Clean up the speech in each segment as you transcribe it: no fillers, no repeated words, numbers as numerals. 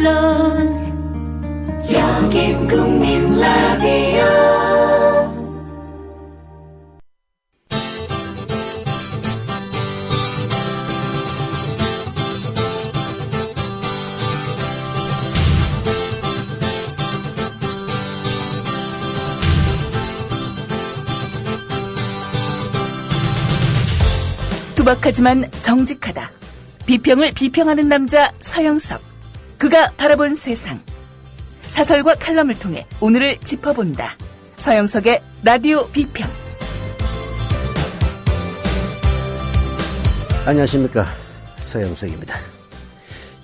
물론 여긴 국민 라디오. 투박하지만 정직하다. 비평을 비평하는 남자 서영석. 그가 바라본 세상. 사설과 칼럼을 통해 오늘을 짚어본다. 서영석의 라디오 비평. 안녕하십니까, 서영석입니다.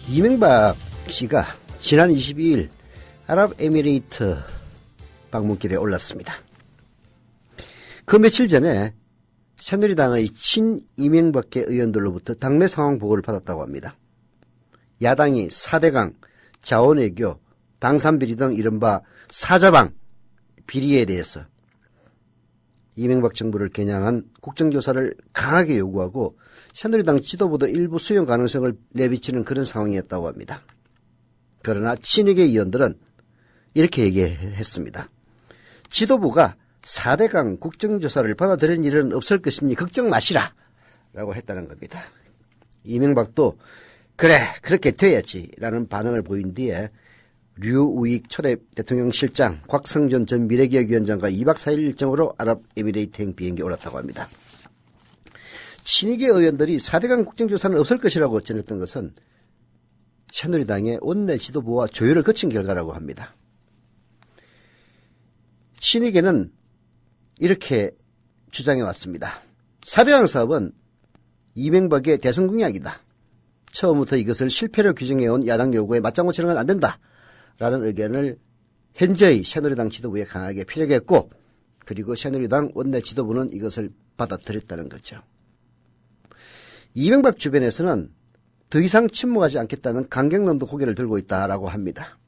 이명박 씨가 지난 22일 아랍에미레이트 방문길에 올랐습니다. 그 며칠 전에 새누리당의 친이명박계 의원들로부터 당내 상황 보고를 받았다고 합니다. 야당이 4대강, 자원외교, 방산비리 등 이른바 사자방 비리에 대해서 이명박 정부를 겨냥한 국정조사를 강하게 요구하고 새누리당 지도부도 일부 수용 가능성을 내비치는 그런 상황이었다고 합니다. 그러나 친이계 의원들은 이렇게 얘기했습니다. 지도부가 4대강 국정조사를 받아들이는 일은 없을 것이니 걱정 마시라 라고 했다는 겁니다. 이명박도 그래 그렇게 돼야지 라는 반응을 보인 뒤에 류우익 초대 대통령실장, 곽성전 전 미래기억위원장과 2박 4일 일정으로 아랍에미레이트행 비행기에 올랐다고 합니다. 친이계 의원들이 4대강 국정조사는 없을 것이라고 전했던 것은 새누리당의 원내 지도부와 조율을 거친 결과라고 합니다. 친이계는 이렇게 주장해 왔습니다. 4대강 사업은 이명박의 대선 공약이다. 처음부터 이것을 실패로 규정해온 야당 요구에 맞장구 치는 건 안 된다. 라는 의견을 현재의 새누리당 지도부에 강하게 피력했고, 그리고 새누리당 원내 지도부는 이것을 받아들였다는 거죠. 이명박 주변에서는 더 이상 침묵하지 않겠다는 강경론도 고개를 들고 있다라고 합니다.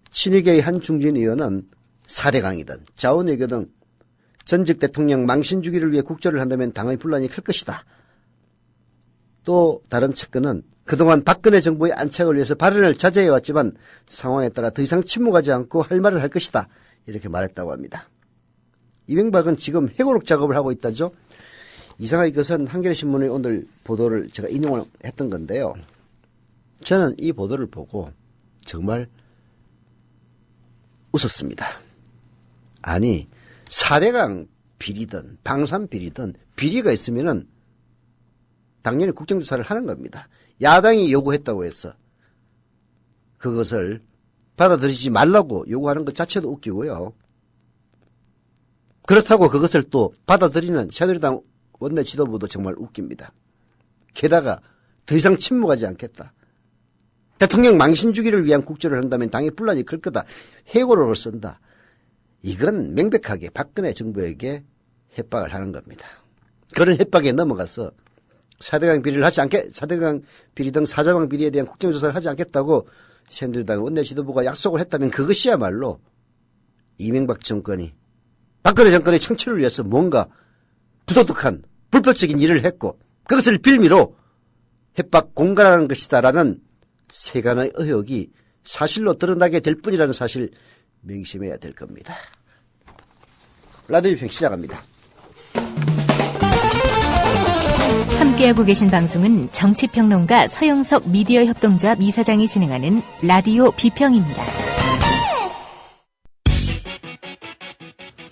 친이계의 한 중진 의원은 4대강이든 자원외교 등 전직 대통령 망신 주기를 위해 국조를 한다면 당의 분란이 클 것이다. 또 다른 측근은 그동안 박근혜 정부의 안착을 위해서 발언을 자제해왔지만 상황에 따라 더 이상 침묵하지 않고 할 말을 할 것이다. 이렇게 말했다고 합니다. 이명박은 지금 회고록 작업을 하고 있다죠. 이상하게 이것은 한겨레신문의 오늘 보도를 제가 인용을 했던 건데요. 저는 이 보도를 보고 정말 웃었습니다. 아니 4대강 비리든 방산 비리든 비리가 있으면은 당연히 국정조사를 하는 겁니다. 야당이 요구했다고 해서 그것을 받아들이지 말라고 요구하는 것 자체도 웃기고요. 그렇다고 그것을 또 받아들이는 새누리당 원내 지도부도 정말 웃깁니다. 게다가 더 이상 침묵하지 않겠다. 대통령 망신 주기를 위한 국조를 한다면 당의 분란이 클 거다. 해고록을 쓴다. 이건 명백하게 박근혜 정부에게 협박을 하는 겁니다. 그런 협박에 넘어가서 4대강 비리를 하지 않게, 4대강 비리 등 사자방 비리에 대한 국정조사를 하지 않겠다고 새누리당 원내 지도부가 약속을 했다면 그것이야말로 이명박 정권이 박근혜 정권의 청취를 위해서 뭔가 부도덕한 불법적인 일을 했고 그것을 빌미로 협박 공갈하는 것이다라는 세간의 의혹이 사실로 드러나게 될 뿐이라는 사실 명심해야 될 겁니다. 라디오 비평 시작합니다. 함께하고 계신 방송은 정치평론가 서영석 미디어 협동조합 이사장이 진행하는 라디오 비평입니다.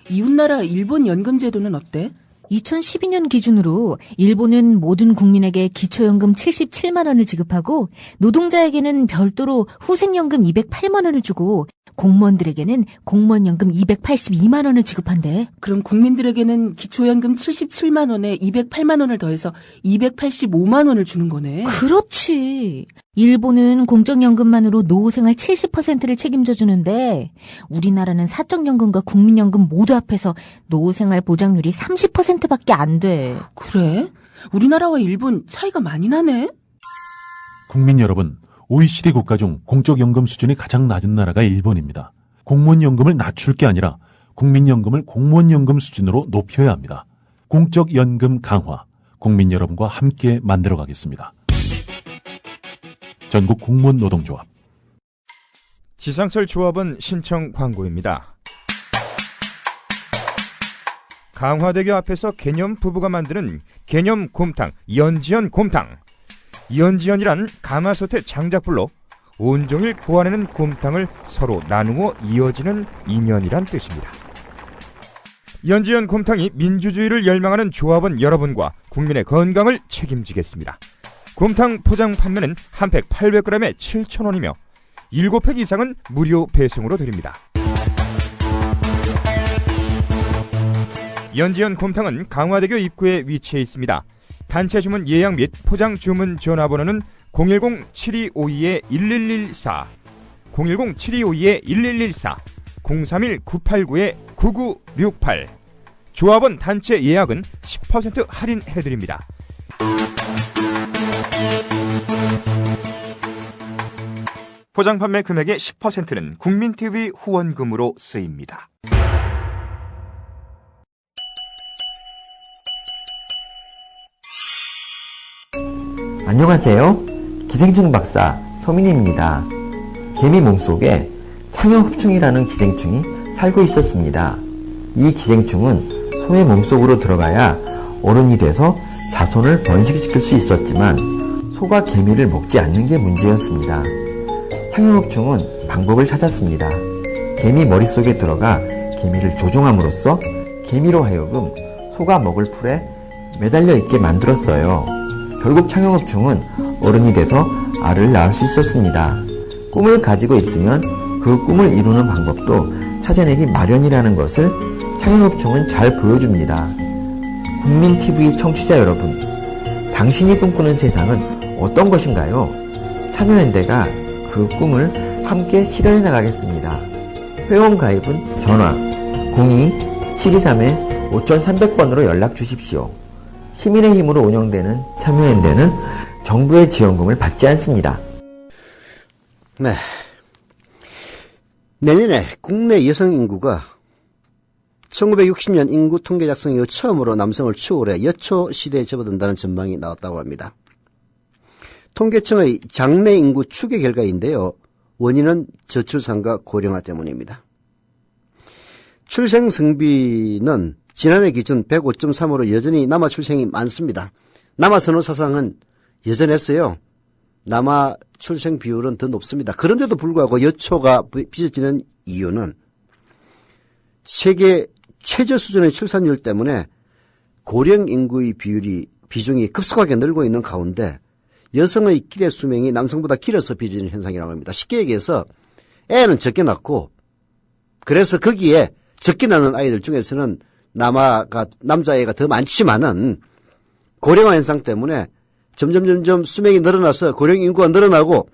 이웃나라 일본 연금제도는 어때? 2012년 기준으로 일본은 모든 국민에게 기초연금 77만 원을 지급하고 노동자에게는 별도로 후생연금 208만 원을 주고 공무원들에게는 공무원연금 282만 원을 지급한대. 그럼 국민들에게는 기초연금 77만 원에 208만 원을 더해서 285만 원을 주는 거네. 그렇지. 일본은 공적연금만으로 노후생활 70%를 책임져 주는데 우리나라는 사적연금과 국민연금 모두 합해서 노후생활 보장률이 30%밖에 안 돼. 그래? 우리나라와 일본 차이가 많이 나네? 국민 여러분, OECD 국가 중 공적연금 수준이 가장 낮은 나라가 일본입니다. 공무원연금을 낮출 게 아니라 국민연금을 공무원연금 수준으로 높여야 합니다. 공적연금 강화, 국민 여러분과 함께 만들어가겠습니다. 전국 공무원 노동조합. 지상철 조합원 신청 광고입니다. 강화대교 앞에서 개념 부부가 만드는 개념 곰탕, 연지연 곰탕. 연지연이란 가마솥의 장작불로 온종일 구워내는 곰탕을 서로 나누어 이어지는 인연이란 뜻입니다. 연지연 곰탕이 민주주의를 열망하는 조합원 여러분과 국민의 건강을 책임지겠습니다. 곰탕 포장 판매는 한 팩 800g에 7,000원이며 7팩 이상은 무료 배송으로 드립니다. 연지연 곰탕은 강화대교 입구에 위치해 있습니다. 단체 주문 예약 및 포장 주문 전화번호는 010-7252-1114, 010-7252-1114, 031-989-9968. 조합원 단체 예약은 10% 할인해드립니다. 포장 판매 금액의 10%는 국민TV 후원금으로 쓰입니다. 안녕하세요. 기생충 박사 서민입니다. 개미 몸속에 창형흡충이라는 기생충이 살고 있었습니다. 이 기생충은 소의 몸속으로 들어가야 어른이 돼서 자손을 번식시킬 수 있었지만 소가 개미를 먹지 않는 게 문제였습니다. 창형흡충은 방법을 찾았습니다. 개미 머릿속에 들어가 개미를 조종함으로써 개미로 하여금 소가 먹을 풀에 매달려 있게 만들었어요. 결국 창형흡충은 어른이 돼서 알을 낳을 수 있었습니다. 꿈을 가지고 있으면 그 꿈을 이루는 방법도 찾아내기 마련이라는 것을 창형흡충은 잘 보여줍니다. 국민TV 청취자 여러분, 당신이 꿈꾸는 세상은 어떤 것인가요? 참여연대가 그 꿈을 함께 실현해 나가겠습니다. 회원 가입은 전화 02-723-5300번으로 연락 주십시오. 시민의 힘으로 운영되는 참여연대는 정부의 지원금을 받지 않습니다. 네. 내년에 국내 여성 인구가 1960년 인구 통계 작성 이후 처음으로 남성을 추월해 여초 시대에 접어든다는 전망이 나왔다고 합니다. 통계청의 장래 인구 추계 결과인데요. 원인은 저출산과 고령화 때문입니다. 출생 성비는 지난해 기준 105.3으로 여전히 남아 출생이 많습니다. 남아 선호 사상은 여전했어요. 남아 출생 비율은 더 높습니다. 그런데도 불구하고 여초가 빚어지는 이유는 세계 최저 수준의 출산율 때문에 고령 인구의 비중이 급속하게 늘고 있는 가운데 여성의 기대 수명이 남성보다 길어서 빚어지는 현상이라고 합니다. 쉽게 얘기해서 애는 적게 낳고 그래서 거기에 적게 낳는 아이들 중에서는 남자애가 더 많지만은 고령화 현상 때문에 점점 수명이 늘어나서 고령 인구가 늘어나고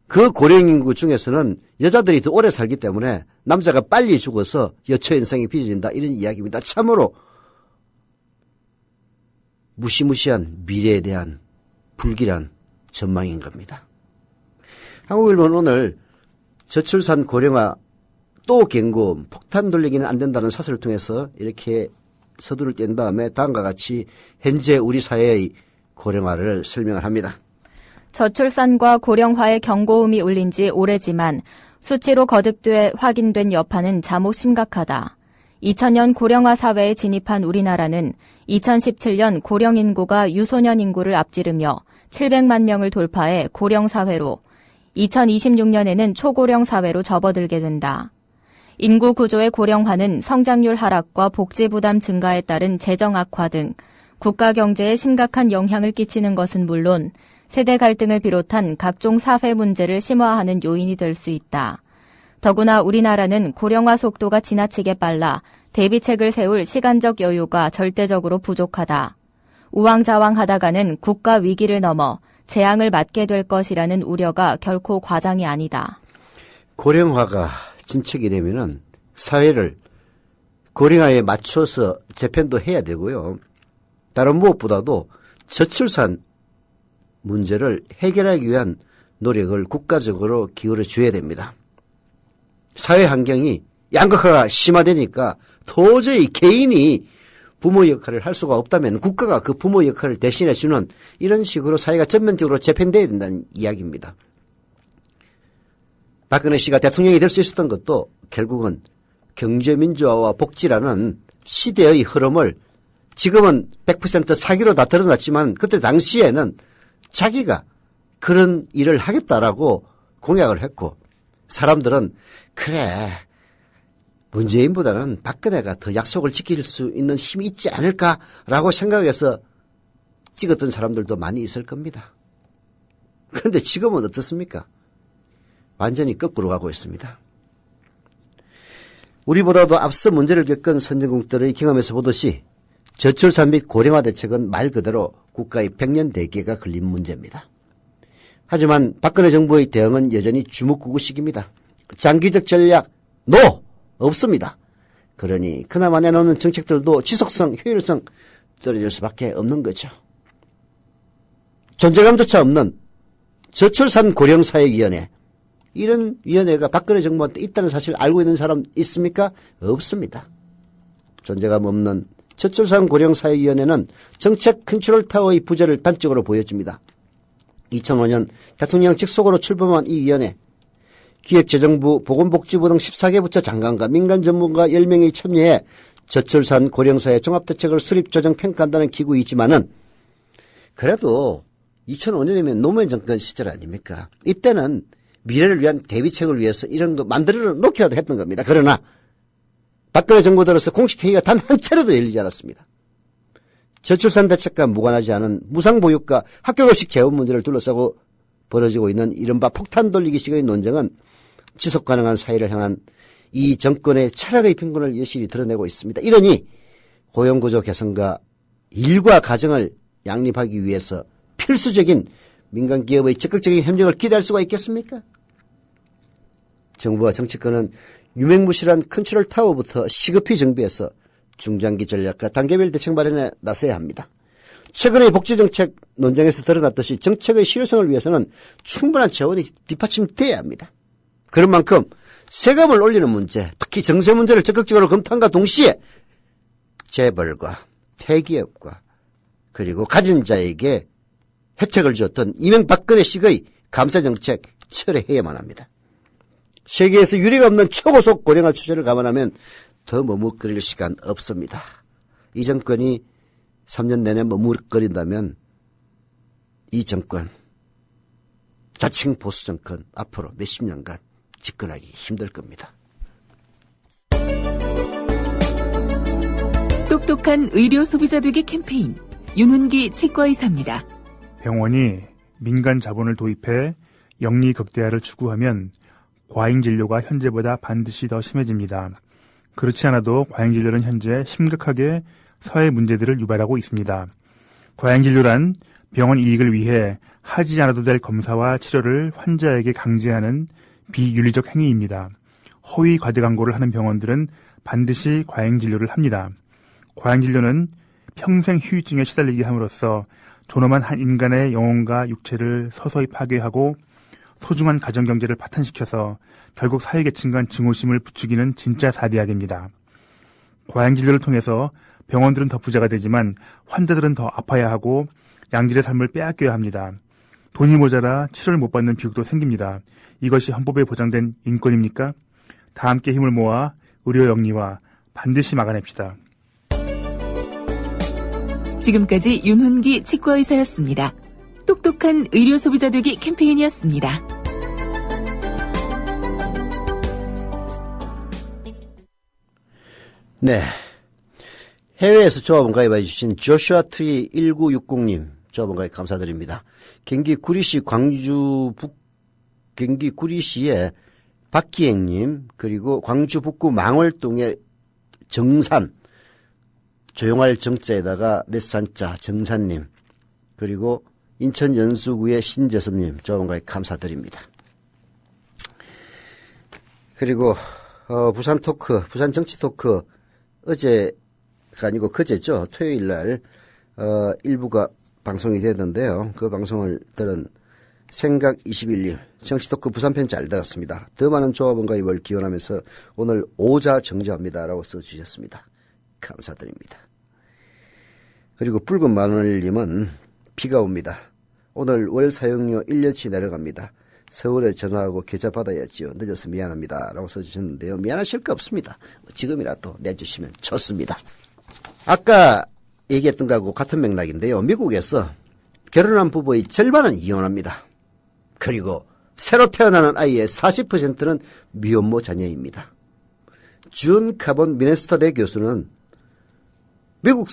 그 고령 인구 중에서는 여자들이 더 오래 살기 때문에 남자가 빨리 죽어서 여초 현상이 빚어진다 이런 이야기입니다. 참으로 무시무시한 미래에 대한 불길한 전망인 겁니다. 한국일보는 오늘 저출산 고령화 또 경고음 폭탄 돌리기는 안 된다는 사설을 통해서 이렇게 서두를 뗀 다음에 다음과 같이 현재 우리 사회의 고령화를 설명을 합니다. 저출산과 고령화의 경고음이 울린 지 오래지만 수치로 거듭돼 확인된 여파는 자목 심각하다. 2000년 고령화 사회에 진입한 우리나라는 2017년 고령 인구가 유소년 인구를 앞지르며 700만 명을 돌파해 고령 사회로 2026년에는 초고령 사회로 접어들게 된다. 인구 구조의 고령화는 성장률 하락과 복지 부담 증가에 따른 재정 악화 등 국가 경제에 심각한 영향을 끼치는 것은 물론 세대 갈등을 비롯한 각종 사회 문제를 심화하는 요인이 될 수 있다. 더구나 우리나라는 고령화 속도가 지나치게 빨라 대비책을 세울 시간적 여유가 절대적으로 부족하다. 우왕좌왕하다가는 국가 위기를 넘어 재앙을 맞게 될 것이라는 우려가 결코 과장이 아니다. 고령화가 진척이 되면은 사회를 고령화에 맞춰서 재편도 해야 되고요. 다른 무엇보다도 저출산 문제를 해결하기 위한 노력을 국가적으로 기울여 줘야 됩니다. 사회 환경이 양극화가 심화되니까 도저히 개인이 부모 역할을 할 수가 없다면 국가가 그 부모 역할을 대신해 주는 이런 식으로 사회가 전면적으로 재편돼야 된다는 이야기입니다. 박근혜 씨가 대통령이 될 수 있었던 것도 결국은 경제민주화와 복지라는 시대의 흐름을 지금은 100% 사기로 다 드러났지만 그때 당시에는 자기가 그런 일을 하겠다라고 공약을 했고 사람들은 그래 문재인보다는 박근혜가 더 약속을 지킬 수 있는 힘이 있지 않을까라고 생각해서 찍었던 사람들도 많이 있을 겁니다. 그런데 지금은 어떻습니까? 완전히 거꾸로 가고 있습니다. 우리보다도 앞서 문제를 겪은 선진국들의 경험에서 보듯이 저출산 및 고령화 대책은 말 그대로 국가의 백년 대계가 걸린 문제입니다. 하지만 박근혜 정부의 대응은 여전히 주먹구구식입니다. 장기적 전략 NO! 없습니다. 그러니 그나마 내놓는 정책들도 지속성, 효율성 떨어질 수밖에 없는 거죠. 존재감조차 없는 저출산 고령사회위원회 이런 위원회가 박근혜 정부한테 있다는 사실을 알고 있는 사람 있습니까? 없습니다. 존재감 없는 저출산 고령사회위원회는 정책 컨트롤 타워의 부재를 단적으로 보여줍니다. 2005년 대통령 직속으로 출범한 이 위원회 기획재정부, 보건복지부 등 14개 부처 장관과 민간 전문가 10명이 참여해 저출산 고령사회 종합대책을 수립, 조정, 평가한다는 기구이지만은 그래도 2005년이면 노무현 정권 시절 아닙니까? 이때는 미래를 위한 대비책을 위해서 이런 거 만들어 놓기라도 했던 겁니다. 그러나 박근혜 정부 들어서 공식 회의가 단 한 차례도 열리지 않았습니다. 저출산 대책과 무관하지 않은 무상보육과 학교급식 재원 문제를 둘러싸고 벌어지고 있는 이른바 폭탄 돌리기식의 논쟁은 지속 가능한 사회를 향한 이 정권의 철학의 빈곤을 여실히 드러내고 있습니다. 이러니 고용구조 개선과 일과 가정을 양립하기 위해서 필수적인 민간기업의 적극적인 협력을 기대할 수가 있겠습니까? 정부와 정치권은 유명무실한 컨트롤 타워부터 시급히 정비해서 중장기 전략과 단계별 대책 마련에 나서야 합니다. 최근의 복지정책 논쟁에서 드러났듯이 정책의 실효성을 위해서는 충분한 재원이 뒷받침돼야 합니다. 그런 만큼 세금을 올리는 문제, 특히 정세 문제를 적극적으로 검토함과 동시에 재벌과 대기업과 그리고 가진 자에게 혜택을 주었던 이명박근혜 식의 감세정책 철회해야만 합니다. 세계에서 유례가 없는 초고속 고령화 추세를 감안하면 더 머뭇거릴 시간 없습니다. 이 정권이 3년 내내 머뭇거린다면 이 정권, 자칭 보수 정권 앞으로 몇십 년간 집권하기 힘들 겁니다. 똑똑한 의료 소비자 되기 캠페인 윤훈기 치과의사입니다. 병원이 민간 자본을 도입해 영리 극대화를 추구하면 과잉 진료가 현재보다 반드시 더 심해집니다. 그렇지 않아도 과잉 진료는 현재 심각하게 사회 문제들을 유발하고 있습니다. 과잉 진료란 병원 이익을 위해 하지 않아도 될 검사와 치료를 환자에게 강제하는 비윤리적 행위입니다. 허위 과대 광고를 하는 병원들은 반드시 과잉 진료를 합니다. 과잉 진료는 평생 후유증에 시달리게 함으로써 존엄한 한 인간의 영혼과 육체를 서서히 파괴하고 소중한 가정경제를 파탄시켜서 결국 사회계층 간 증오심을 부추기는 진짜 사대악입니다. 과잉 진료를 통해서 병원들은 더 부자가 되지만 환자들은 더 아파야 하고 양질의 삶을 빼앗겨야 합니다. 돈이 모자라 치료를 못 받는 비극도 생깁니다. 이것이 헌법에 보장된 인권입니까? 다 함께 힘을 모아 의료 영리화 반드시 막아냅시다. 지금까지 윤훈기 치과의사였습니다. 똑똑한 의료 소비자 되기 캠페인이었습니다. 네. 해외에서 조합원 가입해 주신 조슈아 트리 1960님 조합원 가입 감사드립니다. 경기 구리시 경기 구리시의 박기행님, 그리고 광주 북구 망월동의 정산, 조용할 정자에다가 몇산자 정산님, 그리고 인천 연수구의 신재섭님 조합원 가입 감사드립니다. 그리고 부산 정치 토크 어제가 아니고 그제죠. 토요일 날 일부가 방송이 되던데요. 그 방송을 들은 생각 21님, 정치토크 부산편 잘 들었습니다. 더 많은 조합원 가입을 기원하면서 오늘 오자 정저합니다라고 써주셨습니다. 감사드립니다. 그리고 붉은 마늘님은 비가 옵니다. 오늘 월 사용료 1년치 내려갑니다. 서울에 전화하고 계좌 받아야지요. 늦어서 미안합니다. 라고 써주셨는데요. 미안하실 거 없습니다. 지금이라도 내주시면 좋습니다. 아까 얘기했던 거하고 같은 맥락인데요. 미국에서 결혼한 부부의 절반은 이혼합니다. 그리고 새로 태어나는 아이의 40%는 미혼모 자녀입니다. 준 카본 미네소타대 교수는 미국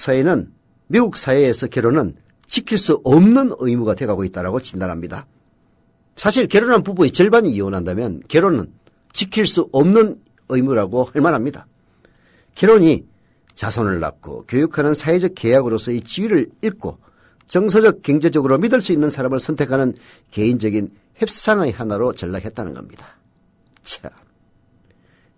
사회에서 결혼은 지킬 수 없는 의무가 돼가고 있다고 진단합니다. 사실 결혼한 부부의 절반이 이혼한다면 결혼은 지킬 수 없는 의무라고 할 만합니다. 결혼이 자손을 낳고 교육하는 사회적 계약으로서의 지위를 잃고 정서적 경제적으로 믿을 수 있는 사람을 선택하는 개인적인 협상의 하나로 전락했다는 겁니다. 참,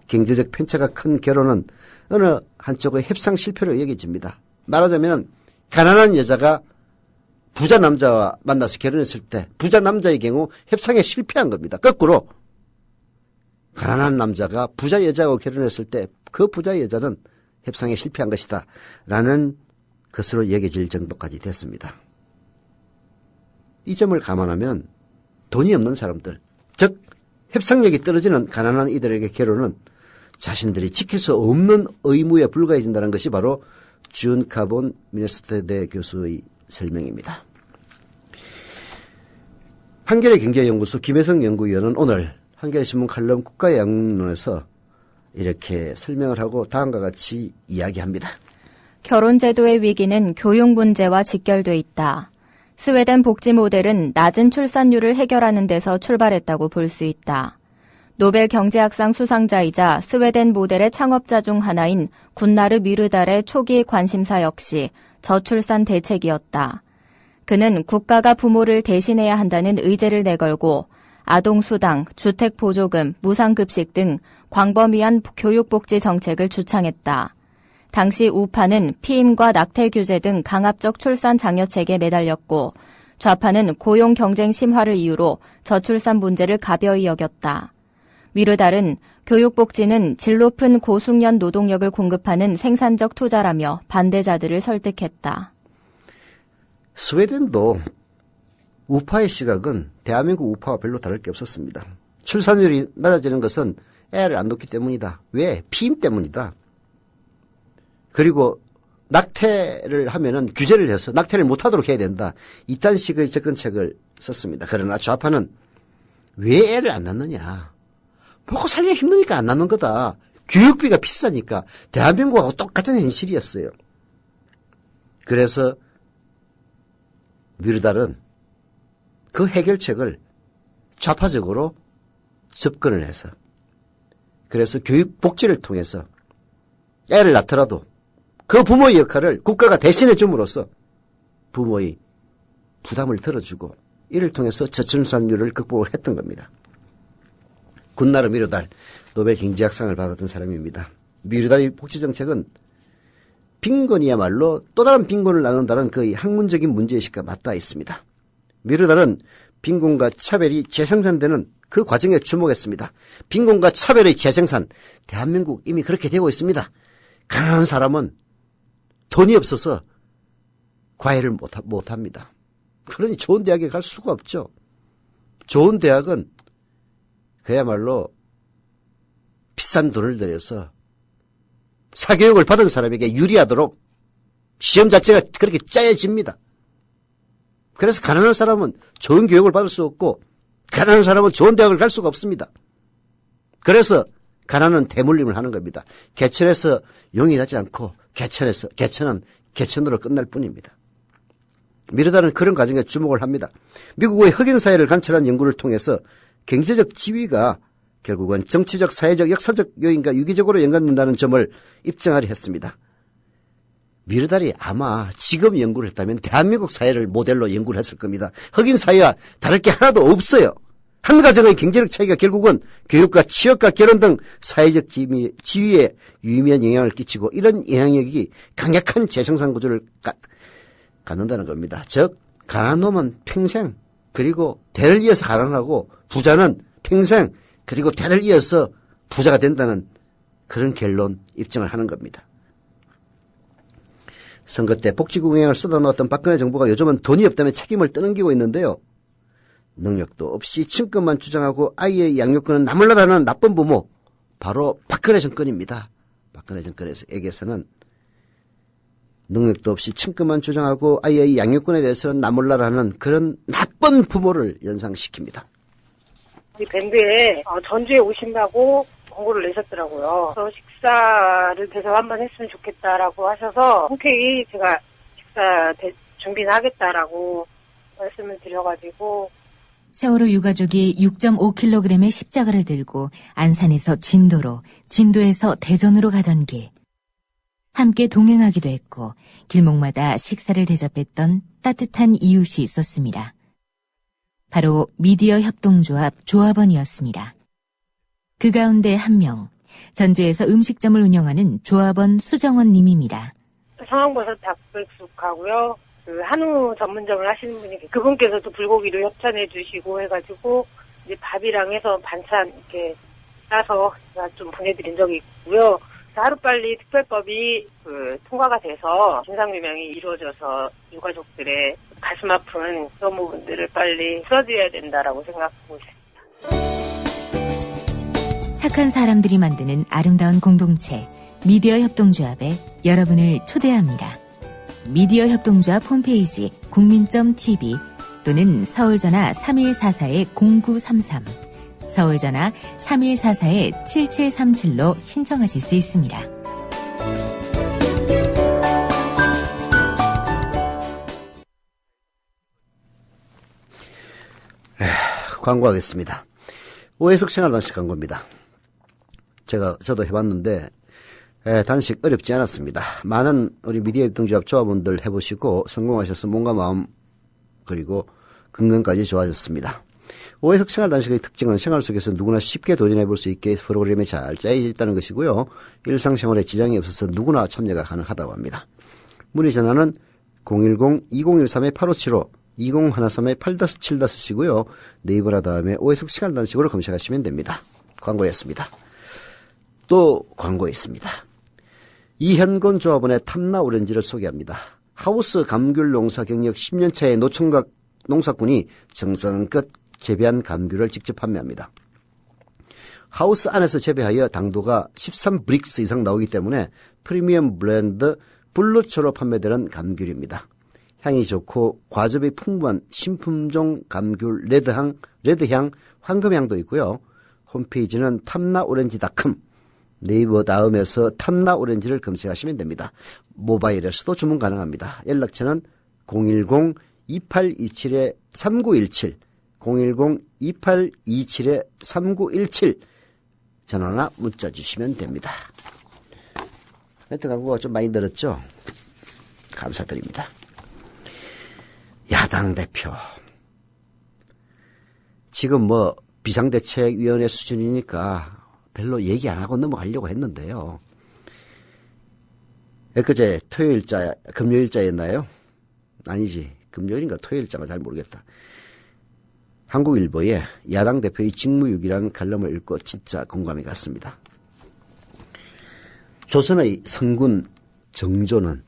경제적 편차가 큰 결혼은 어느 한쪽의 협상 실패로 여겨집니다. 말하자면 가난한 여자가 부자 남자와 만나서 결혼했을 때 부자 남자의 경우 협상에 실패한 겁니다. 거꾸로 가난한 남자가 부자 여자하고 결혼했을 때 그 부자 여자는 협상에 실패한 것이다 라는 것으로 여겨질 정도까지 됐습니다. 이 점을 감안하면 돈이 없는 사람들, 즉 협상력이 떨어지는 가난한 이들에게 결혼은 자신들이 지킬 수 없는 의무에 불과해진다는 것이 바로 준 카본 미네소타대 교수의 설명입니다. 한겨레 경제연구소 김혜성 연구위원은 오늘 한겨레신문 칼럼 국가양론에서 이렇게 설명을 하고 다음과 같이 이야기합니다. 결혼제도의 위기는 교육 문제와 직결돼 있다. 스웨덴 복지 모델은 낮은 출산율을 해결하는 데서 출발했다고 볼 수 있다. 노벨 경제학상 수상자이자 스웨덴 모델의 창업자 중 하나인 군나르 미르달의 초기 관심사 역시 저출산 대책이었다. 그는 국가가 부모를 대신해야 한다는 의제를 내걸고 아동수당, 주택보조금, 무상급식 등 광범위한 교육복지 정책을 주창했다. 당시 우파는 피임과 낙태 규제 등 강압적 출산 장려책에 매달렸고 좌파는 고용 경쟁 심화를 이유로 저출산 문제를 가벼이 여겼다. 미르달은 교육복지는 질 높은 고숙련 노동력을 공급하는 생산적 투자라며 반대자들을 설득했다. 스웨덴도 우파의 시각은 대한민국 우파와 별로 다를 게 없었습니다. 출산율이 낮아지는 것은 애를 안 낳기 때문이다. 왜? 피임 때문이다. 그리고 낙태를 하면은 규제를 해서 낙태를 못하도록 해야 된다. 이딴 식의 접근책을 썼습니다. 그러나 좌파는 왜 애를 안 낳느냐. 먹고 살기가 힘드니까 안 낳는 거다. 교육비가 비싸니까. 대한민국하고 똑같은 현실이었어요. 그래서 미르달은 그 해결책을 좌파적으로 접근을 해서 그래서 교육 복지를 통해서 애를 낳더라도 그 부모의 역할을 국가가 대신해 줌으로써 부모의 부담을 덜어주고 이를 통해서 저출산율을 극복을 했던 겁니다. 군나르 미르달 노벨 경제학상을 받았던 사람입니다. 미르달의 복지정책은 빈곤이야말로 또 다른 빈곤을 낳는다는 그 학문적인 문제의식과 맞닿아 있습니다. 미르달은 빈곤과 차별이 재생산되는 그 과정에 주목했습니다. 빈곤과 차별의 재생산, 대한민국 이미 그렇게 되고 있습니다. 가난한 사람은 돈이 없어서 과외를 못합니다. 그러니 좋은 대학에 갈 수가 없죠. 좋은 대학은 그야말로 비싼 돈을 들여서 사교육을 받은 사람에게 유리하도록 시험 자체가 그렇게 짜여집니다. 그래서 가난한 사람은 좋은 교육을 받을 수 없고 가난한 사람은 좋은 대학을 갈 수가 없습니다. 그래서 가난은 대물림을 하는 겁니다. 개천에서 용이 나지 않고 개천은 개천으로 끝날 뿐입니다. 미르달은 그런 과정에 주목을 합니다. 미국의 흑인사회를 관찰한 연구를 통해서 경제적 지위가 결국은 정치적, 사회적, 역사적 요인과 유기적으로 연관된다는 점을 입증하려 했습니다. 미르달이 아마 지금 연구를 했다면 대한민국 사회를 모델로 연구를 했을 겁니다. 흑인 사회와 다를 게 하나도 없어요. 한 가정의 경제력 차이가 결국은 교육과 취업과 결혼 등 사회적 지위에 유의미한 영향을 끼치고 이런 영향력이 강력한 재생산 구조를 갖는다는 겁니다. 즉 가난한 놈은 평생 그리고 대를 이어서 가난하고 부자는 평생 그리고 대를 이어서 부자가 된다는 그런 결론 입증을 하는 겁니다. 선거 때 복지공약을 쏟아놓았던 박근혜 정부가 요즘은 돈이 없다며 책임을 떠넘기고 있는데요. 능력도 없이 친권만 주장하고 아이의 양육권은 나몰라라는 나쁜 부모, 바로 박근혜 정권입니다. 박근혜 정권에게서는 능력도 없이 친권만 주장하고 아이의 양육권에 대해서는 나몰라라는 그런 나쁜 부모를 연상시킵니다. 이 밴드에 전주에 오신다고 공고를 내셨더라고요. 그래서 식사를 대접 한번 했으면 좋겠다라고 하셔서 흔쾌히 제가 식사 준비는 하겠다라고 말씀을 드려가지고 세월호 유가족이 6.5kg의 십자가를 들고 안산에서 진도로, 진도에서 대전으로 가던 길. 함께 동행하기도 했고 길목마다 식사를 대접했던 따뜻한 이웃이 있었습니다. 바로 미디어 협동조합 조합원이었습니다. 그 가운데 한 명, 전주에서 음식점을 운영하는 조합원 수정원 님입니다. 상황버섯 닭백숙하고요. 그 한우 전문점을 하시는 분이 그분께서도 불고기를 협찬해 주시고 해가지고 이제 밥이랑 해서 반찬 이렇게 싸서 제가 좀 보내드린 적이 있고요. 하루빨리 특별법이 통과가 돼서 진상규명이 이루어져서 유가족들의 가슴 아픈 그런 부분들을 빨리 풀어드려야 된다라고 생각하고 있습니다. 착한 사람들이 만드는 아름다운 공동체 미디어 협동조합에 여러분을 초대합니다. 미디어 협동조합 홈페이지 국민.tv 또는 서울전화 3144-0933 서울전화 3144-7737로 신청하실 수 있습니다. 광고하겠습니다. 오해석 생활단식 광고입니다. 저도 해봤는데 단식 어렵지 않았습니다. 많은 우리 미디어 협동조합 조합원들 해보시고 성공하셔서 몸과 마음 그리고 건강까지 좋아졌습니다. 오해석 생활단식의 특징은 생활 속에서 누구나 쉽게 도전해볼 수 있게 프로그램이 잘 짜여져 있다는 것이고요. 일상생활에 지장이 없어서 누구나 참여가 가능하다고 합니다. 문의 전화는 010-2013-8575 2013-8575이고요. 네이버나 다음에 오해석 생활단식으로 검색하시면 됩니다. 광고였습니다. 또 광고 있습니다. 이현곤 조합원의 탐나 오렌지를 소개합니다. 하우스 감귤 농사 경력 10년차의 노총각 농사꾼이 정성껏 재배한 감귤을 직접 판매합니다. 하우스 안에서 재배하여 당도가 13브릭스 이상 나오기 때문에 프리미엄 브랜드 블루초로 판매되는 감귤입니다. 향이 좋고 과즙이 풍부한 신품종 감귤 레드향, 황금향도 있고요. 홈페이지는 탐나오렌지.com 네이버 다음에서 탐나오렌지를 검색하시면 됩니다. 모바일에서도 주문 가능합니다. 연락처는 010-2827-3917 010-2827-3917 전화나 문자 주시면 됩니다. 멘트 광고가 좀 많이 늘었죠? 감사드립니다. 야당 대표. 지금 비상대책위원회 수준이니까 별로 얘기 안 하고 넘어가려고 했는데요. 엊그제 금요일자였나요? 아니지. 금요일인가 토요일자가 잘 모르겠다. 한국일보에 야당 대표의 직무유기라는 칼럼을 읽고 진짜 공감이 갔습니다. 조선의 성군 정조는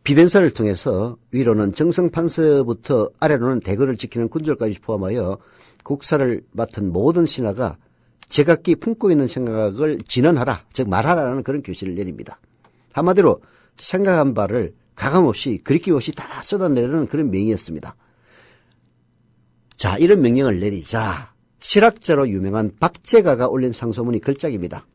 비변사를 통해서 위로는 정성판서부터 아래로는 대거를 지키는 군졸까지 포함하여 국사를 맡은 모든 신하가 제각기 품고 있는 생각을 진언하라, 즉 말하라는 그런 교시를 내립니다. 한마디로 생각한 바를 가감없이 그리낌 없이 다 쏟아내려는 그런 명이었습니다. 자, 이런 명령을 내리자 실학자로 유명한 박제가가 올린 상소문이 걸작입니다.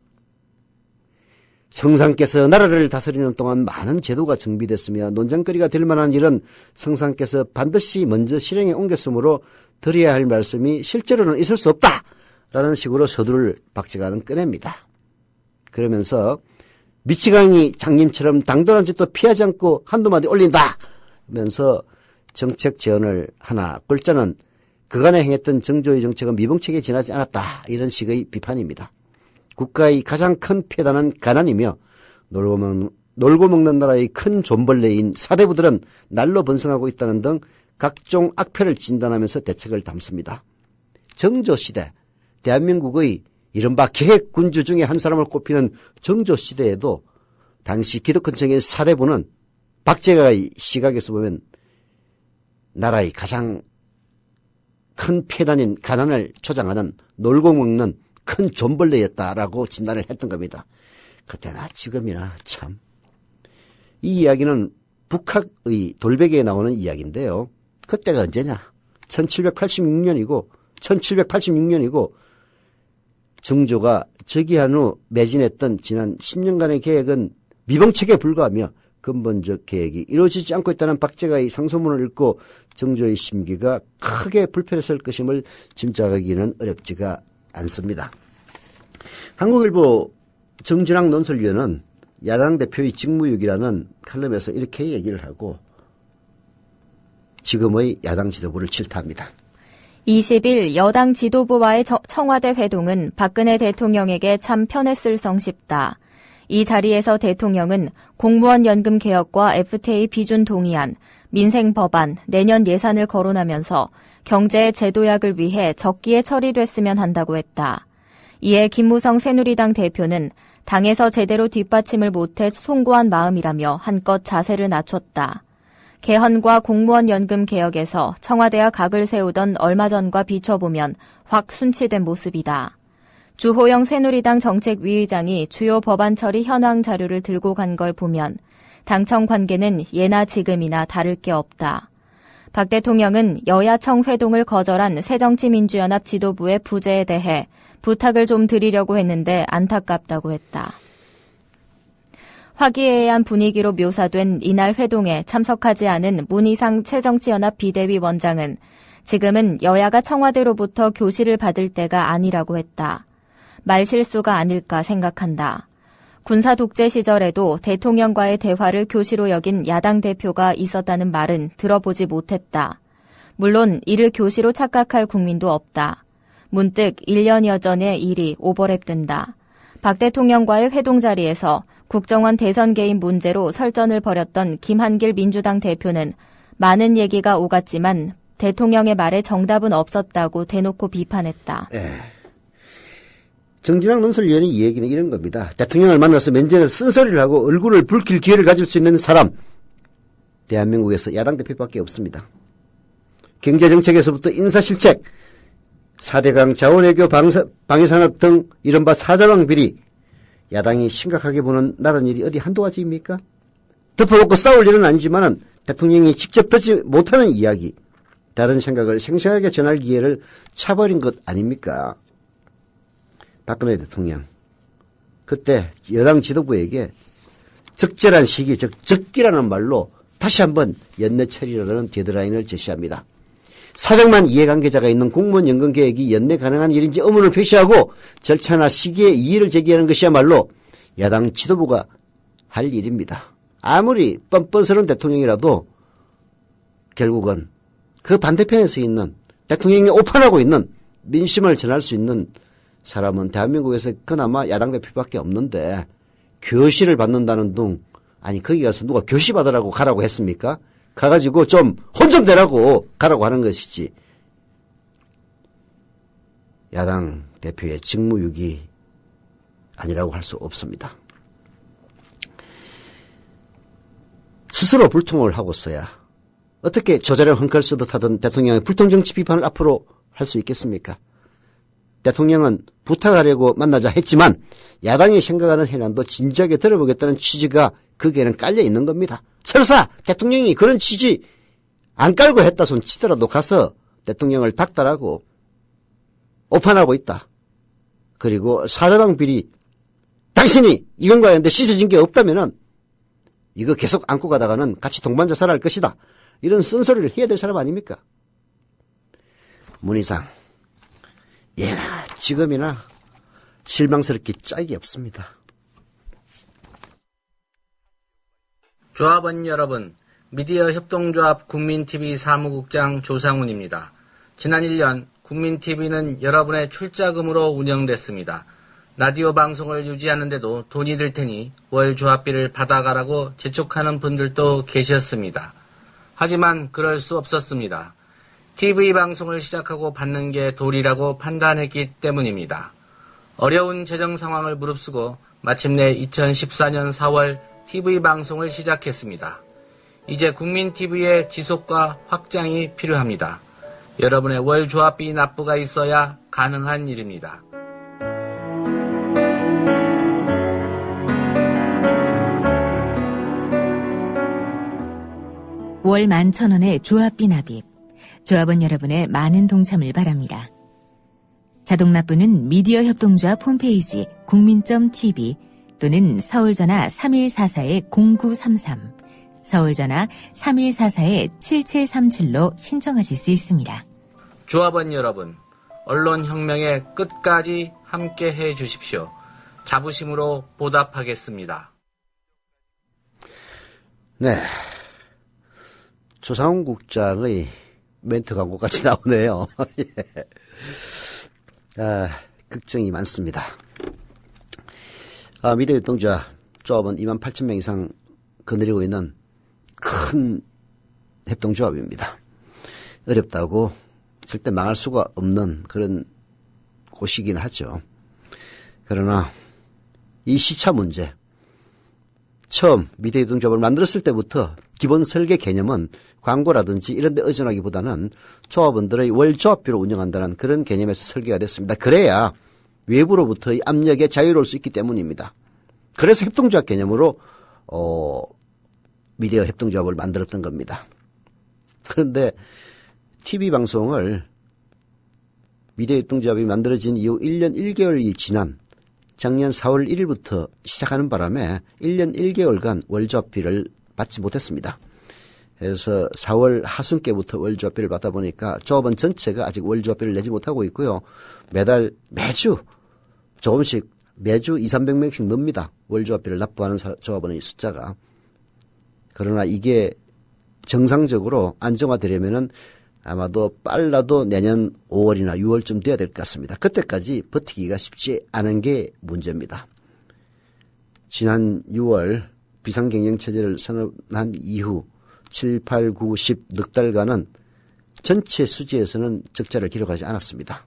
성상께서 나라를 다스리는 동안 많은 제도가 정비됐으며 논쟁거리가 될 만한 일은 성상께서 반드시 먼저 실행에 옮겼으므로 드려야 할 말씀이 실제로는 있을 수 없다! 라는 식으로 서두를 박제가는 꺼냅니다. 그러면서 미치광이 장님처럼 당돌한 짓도 피하지 않고 한두 마디 올린다! 하면서 정책 제언을 하나, 글자는 그간에 행했던 정조의 정책은 미봉책에 지나지 않았다. 이런 식의 비판입니다. 국가의 가장 큰 폐단은 가난이며 놀고 먹는 나라의 큰 존벌레인 사대부들은 날로 번성하고 있다는 등 각종 악폐를 진단하면서 대책을 담습니다. 정조시대, 대한민국의 이른바 계획군주 중에 한 사람을 꼽히는 정조시대에도 당시 기득권층의 사대부는 박재가의 시각에서 보면 나라의 가장 큰 폐단인 가난을 조장하는 놀고 먹는 큰 존벌레였다라고 진단을 했던 겁니다. 그때나 지금이나 참. 이 이야기는 북학의 돌베개에 나오는 이야기인데요. 그때가 언제냐? 1786년이고 정조가 즉위한 후 매진했던 지난 10년간의 계획은 미봉책에 불과하며 근본적 계획이 이루어지지 않고 있다는 박재가의 상소문을 읽고 정조의 심기가 크게 불편했을 것임을 짐작하기는 어렵지가 않습니다. 한국일보 정진학 논설위원은 야당 대표의 직무유기라는 칼럼에서 이렇게 얘기를 하고 지금의 야당 지도부를 질타합니다. 20일 여당 지도부와의 청와대 회동은 박근혜 대통령에게 참 편했을성 싶다. 이 자리에서 대통령은 공무원 연금 개혁과 FTA 비준 동의안, 민생 법안, 내년 예산을 거론하면서 경제의 제도약을 위해 적기에 처리됐으면 한다고 했다. 이에 김무성 새누리당 대표는 당에서 제대로 뒷받침을 못해 송구한 마음이라며 한껏 자세를 낮췄다. 개헌과 공무원 연금 개혁에서 청와대와 각을 세우던 얼마 전과 비춰보면 확 순치된 모습이다. 주호영 새누리당 정책위의장이 주요 법안 처리 현황 자료를 들고 간 걸 보면 당청 관계는 예나 지금이나 다를 게 없다. 박 대통령은 여야청 회동을 거절한 새정치민주연합 지도부의 부재에 대해 부탁을 좀 드리려고 했는데 안타깝다고 했다. 화기애애한 분위기로 묘사된 이날 회동에 참석하지 않은 문희상 새정치연합 비대위 원장은 지금은 여야가 청와대로부터 교시를 받을 때가 아니라고 했다. 말실수가 아닐까 생각한다. 군사 독재 시절에도 대통령과의 대화를 교시로 여긴 야당 대표가 있었다는 말은 들어보지 못했다. 물론 이를 교시로 착각할 국민도 없다. 문득 1년여 전의 일이 오버랩된다. 박 대통령과의 회동 자리에서 국정원 대선 개입 문제로 설전을 벌였던 김한길 민주당 대표는 많은 얘기가 오갔지만 대통령의 말에 정답은 없었다고 대놓고 비판했다. 정진학 논설위원이 이 얘기는 이런 겁니다. 대통령을 만나서 면전에서 쓴소리를 하고 얼굴을 붉힐 기회를 가질 수 있는 사람, 대한민국에서 야당 대표밖에 없습니다. 경제정책에서부터 인사실책, 4대강 자원외교 방위산업 등 이른바 사자왕 비리, 야당이 심각하게 보는 나란 일이 어디 한두 가지입니까? 덮어놓고 싸울 일은 아니지만은 대통령이 직접 듣지 못하는 이야기, 다른 생각을 생생하게 전할 기회를 차버린 것 아닙니까? 박근혜 대통령, 그때 여당 지도부에게 적절한 시기, 즉 적기라는 말로 다시 한번 연내 처리라는 데드라인을 제시합니다. 400만 이해관계자가 있는 공무원 연금 계획이 연내 가능한 일인지 의문을 표시하고 절차나 시기에 이의를 제기하는 것이야말로 야당 지도부가 할 일입니다. 아무리 뻔뻔스러운 대통령이라도 결국은 그 반대편에 서 있는 대통령이 오판하고 있는 민심을 전할 수 있는 사람은 대한민국에서 그나마 야당 대표밖에 없는데 교시를 받는다는 둥, 아니 거기 가서 누가 교시 받으라고 가라고 했습니까? 가가지고 좀 혼 좀 대라고 가라고 하는 것이지. 야당 대표의 직무유기 아니라고 할 수 없습니다. 스스로 불통을 하고서야 어떻게 조자령 헝클 쓰듯 하던 대통령의 불통정치 비판을 앞으로 할 수 있겠습니까? 대통령은 부탁하려고 만나자 했지만 야당이 생각하는 해안도 진지하게 들어보겠다는 취지가 거기에는 깔려 있는 겁니다. 설사 대통령이 그런 취지 안 깔고 했다 손 치더라도 가서 대통령을 닥달하고 오판하고 있다. 그리고 사자방 비리, 당신이 이건 관련돼 씻어진 게 없다면은 이거 계속 안고 가다가는 같이 동반자살할 것이다. 이런 쓴소리를 해야 될 사람 아닙니까? 문희상, 예나 지금이나 실망스럽게 짝이 없습니다. 조합원 여러분, 미디어 협동조합 국민TV 사무국장 조상훈입니다. 지난 1년 국민TV는 여러분의 출자금으로 운영됐습니다. 라디오 방송을 유지하는데도 돈이 들 테니 월 조합비를 받아가라고 재촉하는 분들도 계셨습니다. 하지만 그럴 수 없었습니다. TV 방송을 시작하고 받는 게 도리라고 판단했기 때문입니다. 어려운 재정 상황을 무릅쓰고 마침내 2014년 4월 TV 방송을 시작했습니다. 이제 국민TV의 지속과 확장이 필요합니다. 여러분의 월 조합비 납부가 있어야 가능한 일입니다. 월 11,000원의 조합비 납입. 조합원 여러분의 많은 동참을 바랍니다. 자동 납부는 미디어 협동조합 홈페이지 국민.tv 또는 서울전화 3144-0933, 서울전화 3144-7737로 신청하실 수 있습니다. 조합원 여러분, 언론혁명의 끝까지 함께해 주십시오. 자부심으로 보답하겠습니다. 네. 조상훈 국장의 멘트 광고까지 나오네요. 예. 걱정이 많습니다. 미디어 협동조합 조합은 28,000명 이상 거느리고 있는 큰 협동조합입니다. 어렵다고 절대 망할 수가 없는 그런 곳이긴 하죠. 그러나 이 시차 문제, 처음 미디어 협동조합을 만들었을 때부터 기본 설계 개념은 광고라든지 이런 데 의존하기보다는 조합원들의 월조합비로 운영한다는 그런 개념에서 설계가 됐습니다. 그래야 외부로부터의 압력에 자유로울 수 있기 때문입니다. 그래서 협동조합 개념으로 미디어 협동조합을 만들었던 겁니다. 그런데 TV방송을 미디어 협동조합이 만들어진 이후 1년 1개월이 지난 작년 4월 1일부터 시작하는 바람에 1년 1개월간 월조합비를 받지 못했습니다. 그래서 4월 하순께부터 월조합비를 받다 보니까 조합원 전체가 아직 월조합비를 내지 못하고 있고요. 매주 조금씩 매주 200~300명씩 늡니다. 월조합비를 납부하는 조합원의 숫자가. 그러나 이게 정상적으로 안정화되려면은 아마도 빨라도 내년 5월이나 6월쯤 돼야 될 것 같습니다. 그때까지 버티기가 쉽지 않은 게 문제입니다. 지난 6월 비상경영체제를 선언한 이후 7, 8, 9, 10 넉 달간은 전체 수지에서는 적자를 기록하지 않았습니다.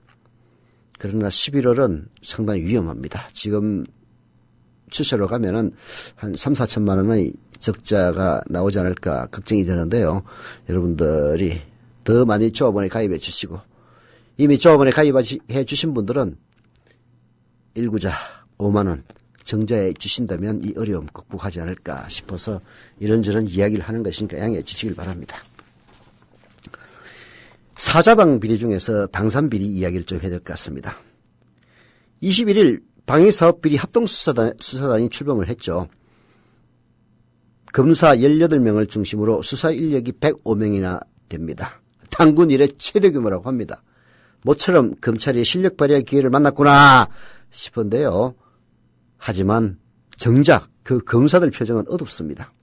그러나 11월은 상당히 위험합니다. 지금 추세로 가면은 한 3, 4천만 원의 적자가 나오지 않을까 걱정이 되는데요. 여러분들이 더 많이 조합원에 가입해 주시고, 이미 조합원에 가입해 주신 분들은 일구자 5만 원 정자해 주신다면 이 어려움 극복하지 않을까 싶어서 이런저런 이야기를 하는 것이니까 양해해 주시길 바랍니다. 사자방 비리 중에서 방산비리 이야기를 좀 해야 될 것 같습니다. 21일 방위사업비리 합동수사단이 출범을 했죠. 검사 18명을 중심으로 수사 인력이 105명이나 됩니다. 당군 이래 최대 규모라고 합니다. 모처럼 검찰이 실력 발휘할 기회를 만났구나 싶은데요. 하지만 정작 그 검사들 표정은 어둡습니다.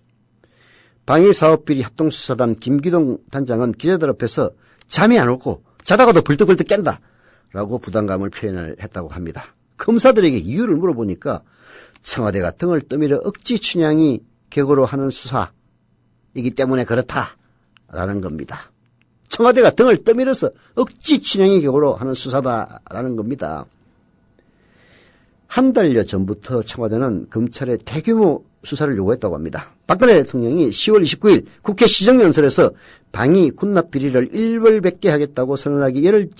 방위사업비리 합동수사단 김기동 단장은 기자들 앞에서 잠이 안 오고 자다가도 벌떡벌떡 깬다 라고 부담감을 표현을 했다고 합니다. 검사들에게 이유를 물어보니까 청와대가 등을 떠밀어 억지 춘향이 객으로 하는 수사이기 때문에 그렇다라는 겁니다. 청와대가 등을 떠밀어서 억지 춘향이 객으로 하는 수사다라는 겁니다. 한 달여 전부터 청와대는 검찰의 대규모 수사를 요구했다고 합니다. 박근혜 대통령이 10월 29일 국회 시정연설에서 방위 군납 비리를 일벌백계 하겠다고 선언하기 열흘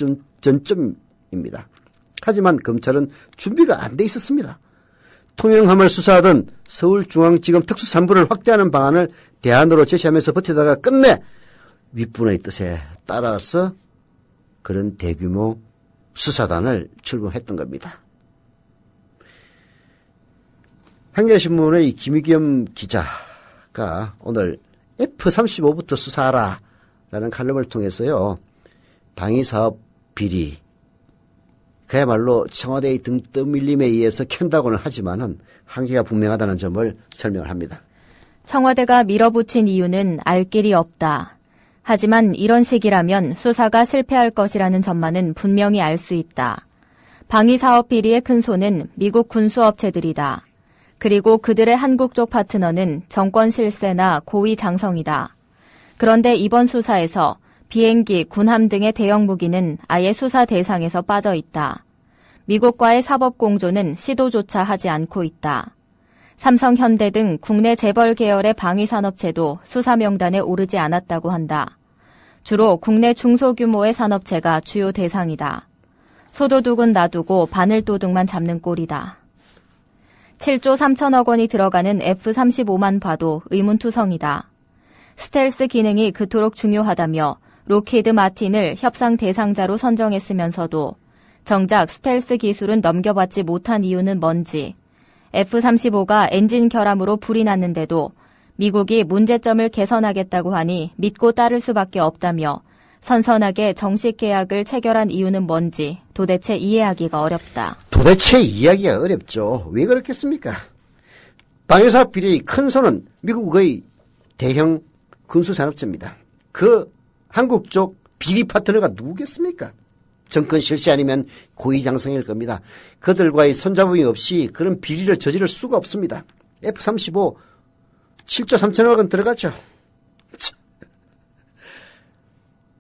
전쯤입니다. 하지만 검찰은 준비가 안 돼 있었습니다. 통영함을 수사하던 서울중앙지검 특수산부를 확대하는 방안을 대안으로 제시하면서 버티다가 끝내 윗분의 뜻에 따라서 그런 대규모 수사단을 출범했던 겁니다. 한겨레신문의 김의겸 기자가 오늘 F-35부터 수사하라 라는 칼럼을 통해서요. 방위사업 비리 그야말로 청와대의 등 떠밀림에 의해서 캔다고는 하지만은 한계가 분명하다는 점을 설명을 합니다. 청와대가 밀어붙인 이유는 알 길이 없다. 하지만 이런 식이라면 수사가 실패할 것이라는 점만은 분명히 알 수 있다. 방위사업 비리의 큰 손은 미국 군수업체들이다. 그리고 그들의 한국 쪽 파트너는 정권 실세나 고위 장성이다. 그런데 이번 수사에서 비행기, 군함 등의 대형 무기는 아예 수사 대상에서 빠져 있다. 미국과의 사법 공조는 시도조차 하지 않고 있다. 삼성, 현대 등 국내 재벌 계열의 방위산업체도 수사 명단에 오르지 않았다고 한다. 주로 국내 중소규모의 산업체가 주요 대상이다. 소도둑은 놔두고 바늘도둑만 잡는 꼴이다. 7조 3천억 원이 들어가는 F-35만 봐도 의문투성이다. 스텔스 기능이 그토록 중요하다며 록히드 마틴을 협상 대상자로 선정했으면서도 정작 스텔스 기술은 넘겨받지 못한 이유는 뭔지, F-35가 엔진 결함으로 불이 났는데도 미국이 문제점을 개선하겠다고 하니 믿고 따를 수밖에 없다며 선선하게 정식 계약을 체결한 이유는 뭔지 도대체 이해하기가 어렵다. 도대체 이해하기가 어렵죠. 왜 그렇겠습니까? 방위사업 비리의 큰 손은 미국의 대형 군수산업체입니다. 그 한국 쪽 비리 파트너가 누구겠습니까? 정권 실세 아니면 고위장성일 겁니다. 그들과의 손잡음이 없이 그런 비리를 저지를 수가 없습니다. F-35 7조 3천억 원 들어갔죠.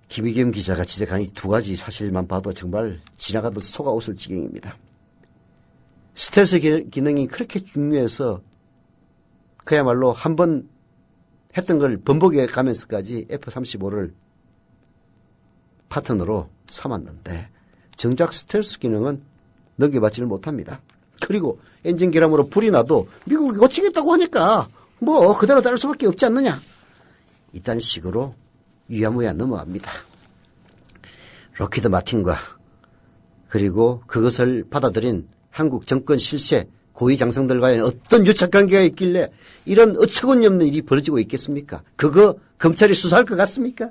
김의겸 기자가 지적한 이 두 가지 사실만 봐도 정말 지나가도 속아 웃을 지경입니다. 스텔스 기능이 그렇게 중요해서 그야말로 한번 했던 걸 번복해 가면서까지 F-35를 파트너로 삼았는데 정작 스텔스 기능은 넘겨받지를 못합니다. 그리고 엔진 결함으로 불이 나도 미국이 고치겠다고 하니까 뭐 그대로 따를 수밖에 없지 않느냐. 이딴 식으로 유야무야 넘어갑니다. 록히드 마틴과 그리고 그것을 받아들인 한국 정권 실세 고위장성들과의 어떤 유착관계가 있길래 이런 어처구니없는 일이 벌어지고 있겠습니까? 그거 검찰이 수사할 것 같습니까?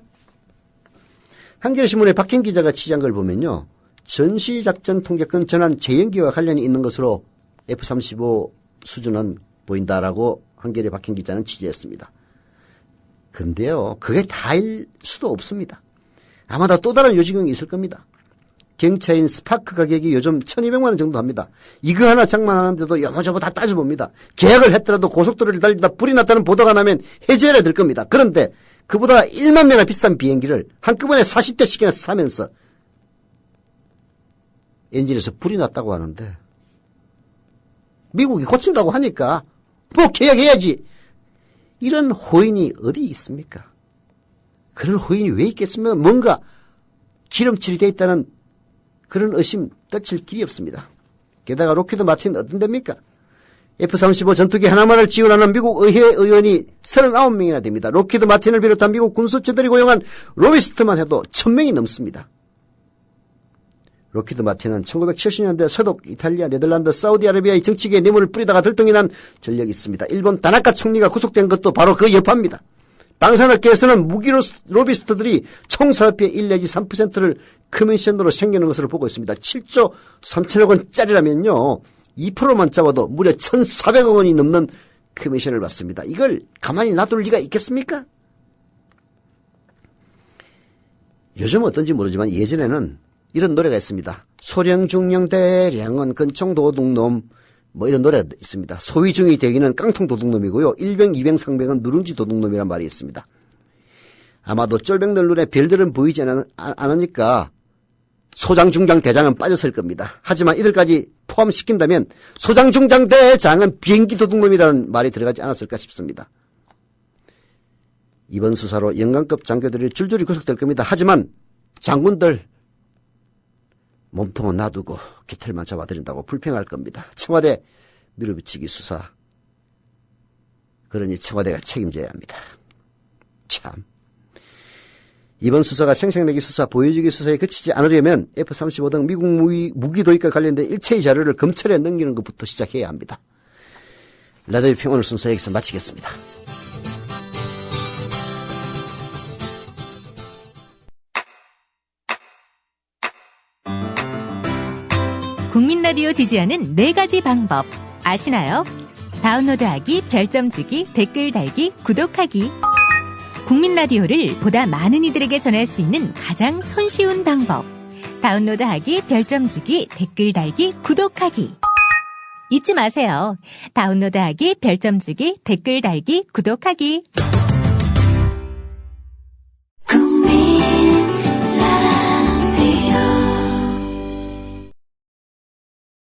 한겨레신문의 박힌 기자가 취재한 걸 보면요. 전시작전 통제권 전환 재연기와 관련이 있는 것으로 F-35 수준은 보인다라고 한겨레 박힌 기자는 취재했습니다. 근데요. 그게 다일 수도 없습니다. 아마도 또 다른 요지경이 있을 겁니다. 경차인 스파크 가격이 요즘 1,200만 원 정도 합니다. 이거 하나 장만하는데도 여모저모 다 따져봅니다. 계약을 했더라도 고속도로를 달리다 불이 났다는 보도가 나면 해제해야 될 겁니다. 그런데 그보다 1만 명이나 비싼 비행기를 한꺼번에 40대씩이나 사면서 엔진에서 불이 났다고 하는데 미국이 고친다고 하니까 뭐 계약해야지. 이런 호인이 어디 있습니까? 그런 호인이 왜 있겠으면 뭔가 기름칠이 돼 있다는 그런 의심 떠칠 길이 없습니다. 게다가 록히드 마틴 어떤 데입니까? F-35 전투기 하나만을 지원하는 미국 의회 의원이 39명이나 됩니다. 록히드 마틴을 비롯한 미국 군수처들이 고용한 로비스트만 해도 1,000명이 넘습니다. 록히드 마틴은 1970년대 서독, 이탈리아, 네덜란드, 사우디아라비아의 정치계에 뇌물을 뿌리다가 들통이 난 전력이 있습니다. 일본 다나카 총리가 구속된 것도 바로 그 여파입니다. 방산업계에서는 무기 로비스트들이 총 사업비의 1 내지 3%를 커미션으로 생기는 것으로 보고 있습니다. 7조 3천억 원짜리라면요. 2%만 잡아도 무려 1,400억 원이 넘는 커미션을 받습니다. 이걸 가만히 놔둘 리가 있겠습니까? 요즘 어떤지 모르지만 예전에는 이런 노래가 있습니다. 소령 중령 대량은 근총 도둑놈 뭐 이런 노래가 있습니다. 소위 중위 대기는 깡통 도둑놈이고요. 1병 2병 상병은 누룽지 도둑놈이란 말이 있습니다. 아마도 쫄병들 눈에 별들은 보이지 않으니까 소장 중장 대장은 빠졌을 겁니다. 하지만 이들까지 포함시킨다면 소장 중장 대장은 비행기 도둑놈이라는 말이 들어가지 않았을까 싶습니다. 이번 수사로 영관급 장교들이 줄줄이 구속될 겁니다. 하지만 장군들 몸통은 놔두고 깃털만 잡아들인다고 불평할 겁니다. 청와대 밀어붙이기 수사. 그러니 청와대가 책임져야 합니다. 참. 이번 수사가 생색내기 수사, 보여주기 수사에 그치지 않으려면 F-35 등 미국 무기 도입과 관련된 일체의 자료를 검찰에 넘기는 것부터 시작해야 합니다. 라디오 평 오늘 순서 여기서 마치겠습니다. 국민 라디오 지지하는 4가지 방법 아시나요? 다운로드하기, 별점 주기, 댓글 달기, 구독하기. 국민 라디오를 보다 많은 이들에게 전할 수 있는 가장 손쉬운 방법. 다운로드하기, 별점 주기, 댓글 달기, 구독하기. 잊지 마세요. 다운로드하기, 별점 주기, 댓글 달기, 구독하기.